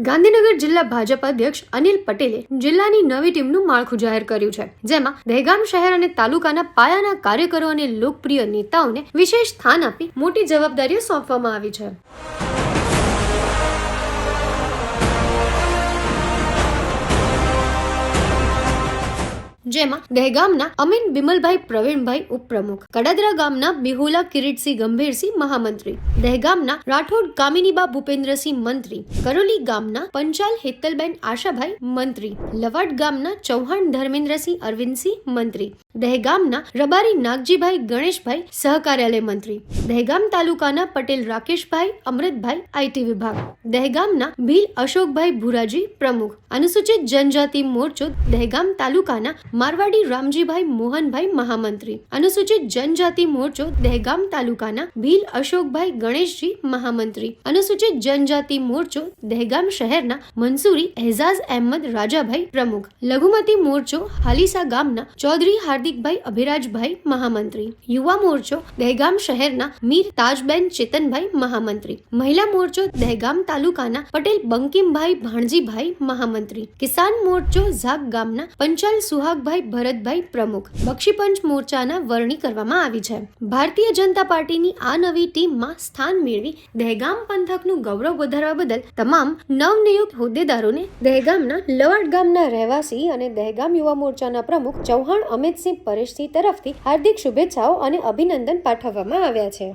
ગાંધીનગર જિલ્લા ભાજપ અધ્યક્ષ અનિલ પટેલે જિલ્લાની નવી ટીમનું માળખું જાહેર કર્યું છે, જેમાં દહેગામ શહેર અને તાલુકાના પાયાના કાર્યકરો અને લોકપ્રિય નેતાઓને વિશેષ સ્થાન આપી મોટી જવાબદારીઓ સોંપવામાં આવી છે. જેમાં દહેગામના અમીન બિમલભાઈ પ્રવીણભાઈ ઉપપ્રમુખ, કડાદરા ગામના બિહુલા કિરીટસિંહ ગંભીરસિંહ મહામંત્રી, દહેગામના રાઠોડ કામિનીબા ભૂપેન્દ્રસિંહ મંત્રી, કરોલી ગામના પંચાલ હેતલબેન આશાભાઈ મંત્રી, લવાડ ગામના ચૌહાણ ધર્મેન્દ્રસિંહ અરવિંદસિંહ મંત્રી, દહેગામના રબારી નાગજીભાઈ ગણેશભાઈ સહકાર્યાલય મંત્રી, દહેગામ તાલુકાના પટેલ રાકેશભાઈ અમૃતભાઈ આઈટી વિભાગ, દહેગામના ભીલ અશોકભાઈ ભુરાજી પ્રમુખ, અનુસૂચિત જનજાતિ મોરચો દહેગામ તાલુકાના મારવાડી રામજીભાઈ મોહનભાઈ મહામંત્રી, અનુસૂચિત જનજાતિ મોરચો દહેગામ તાલુકાના ભીલ અશોકભાઈ ગણેશજી મહામંત્રી, અનુસૂચિત જનજાતિ મોરચો દહેગામ શહેરના મંસૂરી એઝાઝ અહેમદ રાજાભાઈ પ્રમુખ, લઘુમતી મોરચો હાલીસા ગામના ચૌધરી હાર્દિકભાઈ અભિરાજભાઈ મહામંત્રી, યુવા મોરચો દહેગામ શહેરના મીર તાજબેન ચેતનભાઈ મહામંત્રી, મહિલા મોરચો દહેગામ તાલુકાના પટેલ બંકિમભાઈ ભાણજીભાઈ મહામંત્રી, કિસાન મોરચો ઝાક ગામના પંચાલ સુહાગભાઈ ભરતભાઈ પ્રમુખ, બક્ષીપંચ મોરચાના વરણી કરવામાં આવી છે. ભારતીય જનતા પાર્ટીની આ નવી ટીમમાં સ્થાન મેળવી દહેગામ પંથકનું ગૌરવ વધારવા બદલ તમામ નવનિયુક્ત હોદ્દેદારોને દહેગામના લવાડ ગામના રહેવાસી અને દહેગામ યુવા મોરચાના પ્રમુખ ચૌહાણ અમિતસિંહ પરેશસિંહ તરફથી હાર્દિક શુભેચ્છાઓ અને અભિનંદન પાઠવવામાં આવ્યા છે.